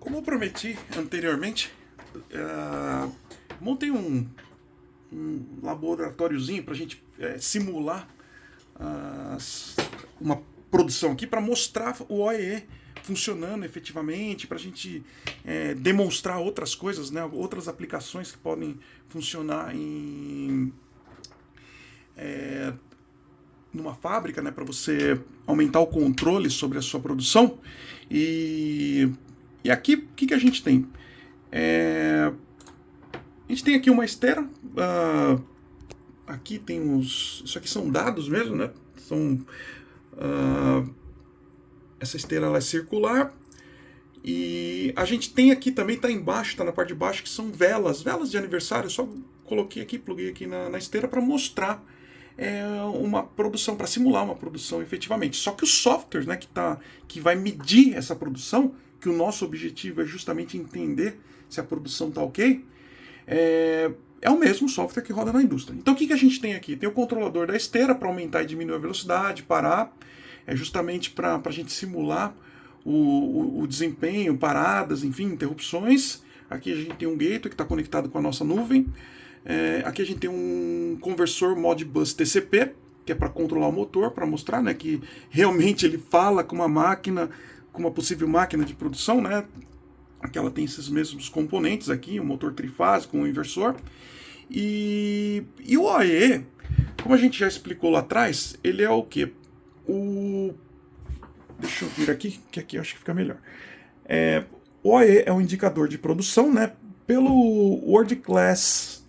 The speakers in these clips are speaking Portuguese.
Como eu prometi anteriormente, montei um laboratóriozinho para a gente simular uma produção aqui para mostrar o OEE funcionando efetivamente, para a gente demonstrar outras coisas, né, outras aplicações que podem funcionar numa fábrica, né, para você aumentar o controle sobre a sua produção. E aqui, o que a gente tem? A gente tem aqui uma esteira. Aqui tem os. Isso aqui são dados mesmo, né? Essa esteira ela é circular. E a gente tem aqui também, está embaixo, está na parte de baixo, que são velas de aniversário. Eu só coloquei aqui, pluguei aqui na esteira para mostrar uma produção, para simular uma produção efetivamente. Só que o software, né, que vai medir essa produção, que o nosso objetivo é justamente entender se a produção está ok, é o mesmo software que roda na indústria. Então o que a gente tem aqui? Tem o controlador da esteira para aumentar e diminuir a velocidade, parar, justamente para a gente simular o desempenho, paradas, enfim, interrupções. Aqui a gente tem um gateway que está conectado com a nossa nuvem. Aqui a gente tem um conversor Modbus TCP, que é para controlar o motor, para mostrar, né, que realmente ele fala com uma máquina, com uma possível máquina de produção, né? Aqui ela tem esses mesmos componentes aqui, um motor trifásico, um inversor. E o OEE, como a gente já explicou lá atrás, ele é o quê? Deixa eu vir aqui, que aqui eu acho que fica melhor. O OEE é um indicador de produção, né? Pelo World Class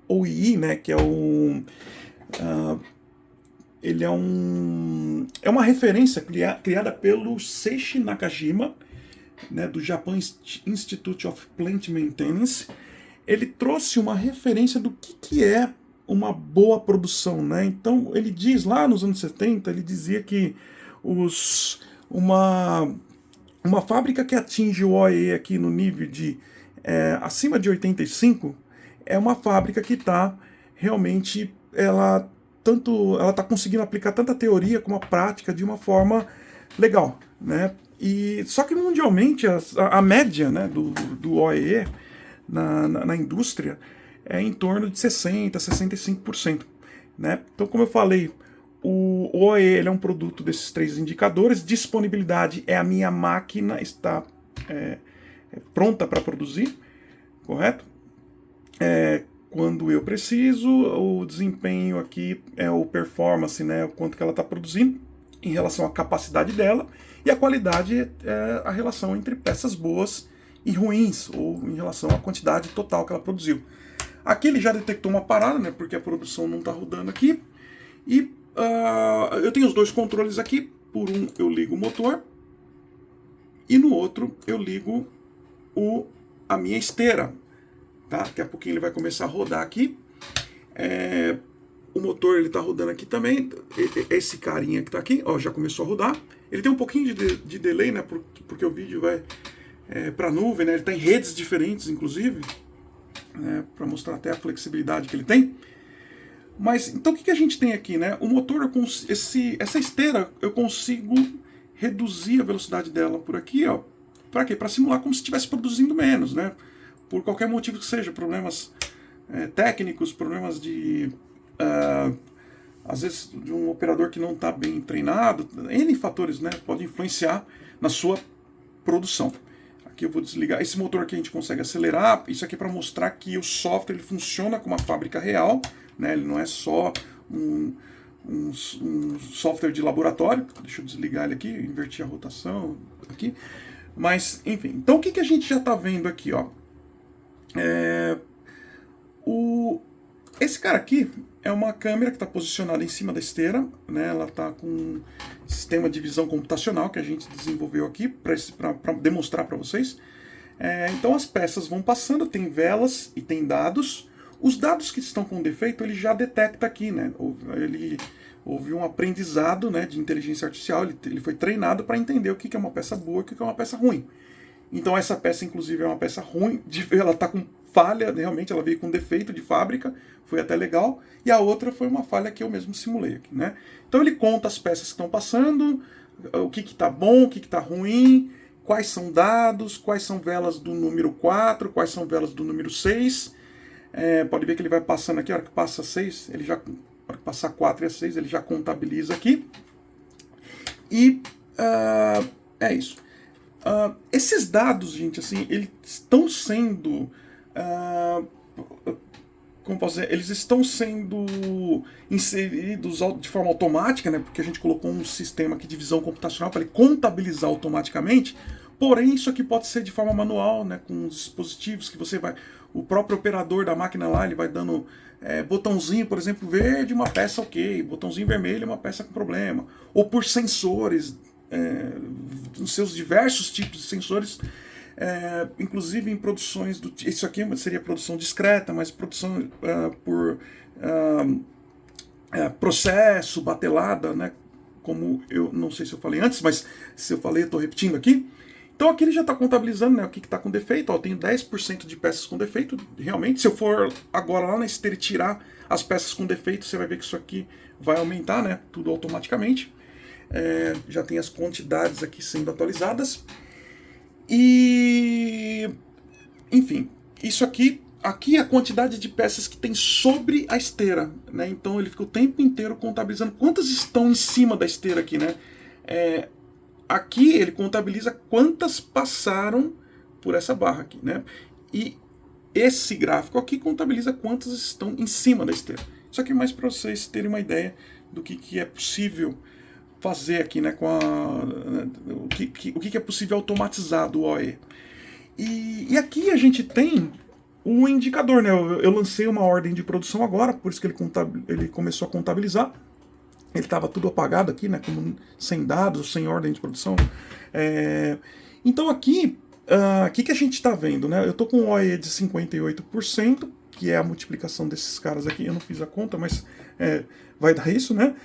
OEE, né? Que é ele é uma referência criada pelo Seishi Nakajima, né, do Japan Institute of Plant Maintenance. Ele trouxe uma referência do que é uma boa produção, né? Então ele diz lá nos anos 70, ele dizia que uma fábrica que atinge o OEE aqui no nível de acima de 85 é uma fábrica que está realmente ela está conseguindo aplicar tanta teoria como a prática de uma forma legal, né? E só que mundialmente a média, né, do OEE na indústria é em torno de 60%, 65%. Né? Então, como eu falei, o OEE ele é um produto desses três indicadores. Disponibilidade é a minha máquina está pronta para produzir, correto? Quando eu preciso. O desempenho aqui é o performance, né, o quanto que ela está produzindo em relação à capacidade dela. E a qualidade é a relação entre peças boas e ruins, ou em relação à quantidade total que ela produziu. Aqui ele já detectou uma parada, né, porque a produção não está rodando aqui. E eu tenho os dois controles aqui. Por um eu ligo o motor e no outro eu ligo a minha esteira. Tá? Daqui a pouquinho ele vai começar a rodar aqui. O motor ele está rodando aqui também. Esse carinha que está aqui, ó, já começou a rodar. Ele tem um pouquinho de delay, né, porque o vídeo vai para a nuvem, né, ele está em redes diferentes, inclusive, né, para mostrar até a flexibilidade que ele tem. Mas então o que a gente tem aqui, né? O motor, essa esteira, eu consigo reduzir a velocidade dela por aqui, ó. Para quê? Para simular como se estivesse produzindo menos, né? Por qualquer motivo que seja, problemas técnicos, problemas às vezes de um operador que não está bem treinado, N fatores, né, podem influenciar na sua produção. Aqui eu vou desligar. Esse motor aqui a gente consegue acelerar. Isso aqui é para mostrar que o software ele funciona como uma fábrica real, né, ele não é só um software de laboratório. Deixa eu desligar ele aqui, invertir a rotação aqui. Mas, enfim. Então o que a gente já está vendo aqui, ó? Esse cara aqui é uma câmera que está posicionada em cima da esteira, né? Ela está com um sistema de visão computacional que a gente desenvolveu aqui para demonstrar para vocês. Então as peças vão passando, tem velas e tem dados. Os dados que estão com defeito ele já detecta aqui, né? Houve um aprendizado, né, de inteligência artificial, ele foi treinado para entender o que é uma peça boa e o que é uma peça ruim. Então essa peça, inclusive, é uma peça ruim, ela está com falha, realmente ela veio com defeito de fábrica, foi até legal, e a outra foi uma falha que eu mesmo simulei aqui, né? Então ele conta as peças que estão passando, o que está bom, o que está ruim, quais são dados, quais são velas do número 4, quais são velas do número 6. Pode ver que ele vai passando aqui, a hora que passa 6, ele já, a hora que passar 4 e a 6, ele já contabiliza aqui. E é isso. Esses dados, gente, assim, eles estão sendo... como posso dizer, eles estão sendo inseridos de forma automática, né, porque a gente colocou um sistema aqui de visão computacional para ele contabilizar automaticamente, porém isso aqui pode ser de forma manual, né, com os dispositivos que você vai... O próprio operador da máquina lá, ele vai dando botãozinho, por exemplo, verde, uma peça ok, botãozinho vermelho, uma peça com problema, ou por sensores, nos seus diversos tipos de sensores, inclusive em produções isso aqui seria produção discreta, mas produção por processo, batelada, né? Como eu não sei se eu falei antes, mas se eu falei, eu estou repetindo aqui. Então aqui ele já está contabilizando, né, o que está com defeito. Ó, eu tenho 10% de peças com defeito, realmente. Se eu for agora lá na esteira e tirar as peças com defeito, você vai ver que isso aqui vai aumentar, né, tudo automaticamente. Já tem as quantidades aqui sendo atualizadas. E, enfim, isso aqui é a quantidade de peças que tem sobre a esteira, né? Então ele fica o tempo inteiro contabilizando quantas estão em cima da esteira aqui, né? Aqui ele contabiliza quantas passaram por essa barra aqui, né? E esse gráfico aqui contabiliza quantas estão em cima da esteira. Isso aqui é mais para vocês terem uma ideia do que é possível fazer aqui, né, o que é possível automatizar do OE. E aqui a gente tem o indicador, né? Eu lancei uma ordem de produção agora, por isso que ele começou a contabilizar. Ele estava tudo apagado aqui, né, como sem dados, sem ordem de produção. Então aqui, o que a gente está vendo, né? Eu estou com um OE de 58%, que é a multiplicação desses caras aqui. Eu não fiz a conta, mas vai dar isso, né?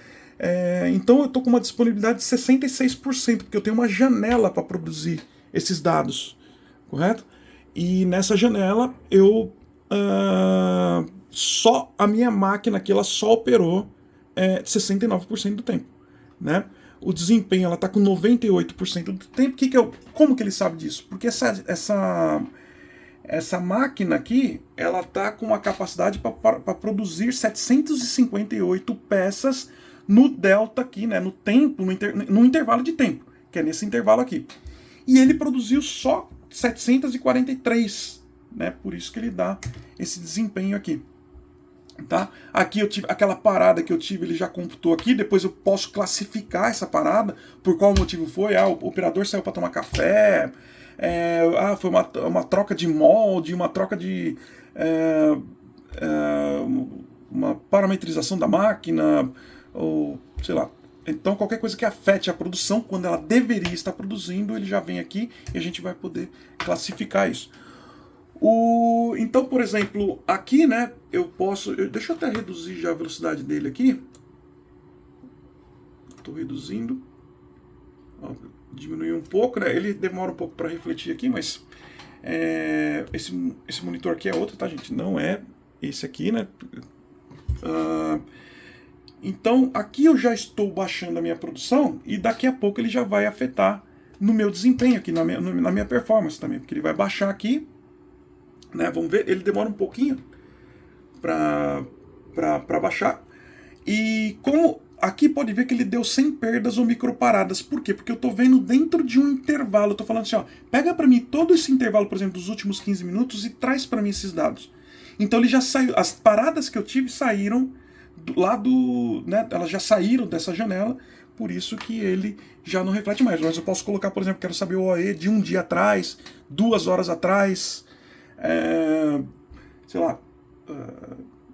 Então eu estou com uma disponibilidade de 66%, porque eu tenho uma janela para produzir esses dados, correto? E nessa janela só a minha máquina aqui ela só operou 69% do tempo, né? O desempenho ela está com 98% do tempo. Como que ele sabe disso? Porque essa máquina aqui ela está com uma capacidade para produzir 758 peças no delta aqui, né, no tempo, no intervalo de tempo, que é nesse intervalo aqui. E ele produziu só 743, né, por isso que ele dá esse desempenho aqui. Tá? Aqui eu tive aquela parada que eu tive, ele já computou aqui, depois eu posso classificar essa parada, por qual motivo foi. O operador saiu para tomar café, foi uma troca de molde, uma troca de... uma parametrização da máquina, ou sei lá. Então qualquer coisa que afete a produção, quando ela deveria estar produzindo, ele já vem aqui e a gente vai poder classificar isso. Então, por exemplo, aqui, né, eu posso... deixa eu até reduzir já a velocidade dele aqui. Estou reduzindo. Diminuir um pouco, né? Ele demora um pouco para refletir aqui, mas esse monitor aqui é outro, tá, gente? Não é esse aqui, né? Então, aqui eu já estou baixando a minha produção e daqui a pouco ele já vai afetar no meu desempenho aqui, na minha performance também, porque ele vai baixar aqui, né? Vamos ver, ele demora um pouquinho para baixar. E como aqui pode ver que ele deu sem perdas ou microparadas. Por quê? Porque eu estou vendo dentro de um intervalo. Eu estou falando assim, ó, pega para mim todo esse intervalo, por exemplo, dos últimos 15 minutos e traz para mim esses dados. Então ele já saiu, as paradas que eu tive saíram lá né, elas já saíram dessa janela, por isso que ele já não reflete mais. Mas eu posso colocar, por exemplo, quero saber o OE de um dia atrás, 2 horas atrás, sei lá,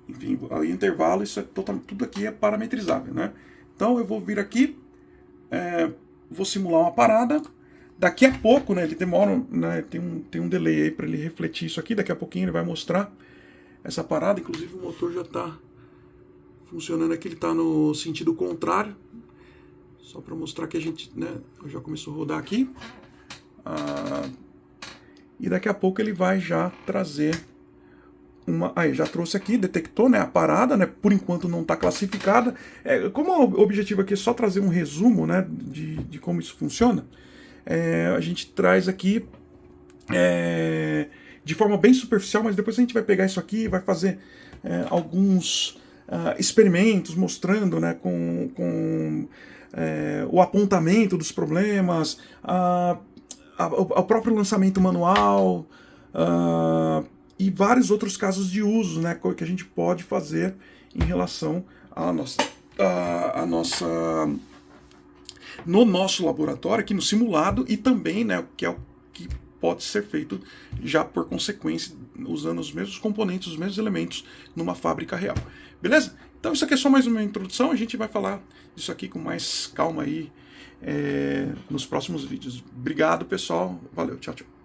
enfim, o intervalo, isso tudo aqui é parametrizável, né? Então eu vou vir aqui, vou simular uma parada. Daqui a pouco, né, ele demora, né, tem um delay aí para ele refletir isso aqui. Daqui a pouquinho ele vai mostrar essa parada. Inclusive o motor já está funcionando aqui, ele está no sentido contrário. Só para mostrar que a gente, né, já começou a rodar aqui. E daqui a pouco ele vai já trazer aí já trouxe aqui, detectou, né, a parada, né, por enquanto não está classificada. Como o objetivo aqui é só trazer um resumo, né, de como isso funciona, a gente traz aqui de forma bem superficial, mas depois a gente vai pegar isso aqui e vai fazer alguns experimentos mostrando, né, com o apontamento dos problemas, o próprio lançamento manual, e vários outros casos de uso, né, que a gente pode fazer em relação à nossa no nosso laboratório, aqui no simulado, e também, né, que é o que pode ser feito já por consequência, usando os mesmos componentes, os mesmos elementos, numa fábrica real. Beleza? Então isso aqui é só mais uma introdução, a gente vai falar disso aqui com mais calma aí nos próximos vídeos. Obrigado, pessoal. Valeu, tchau, tchau.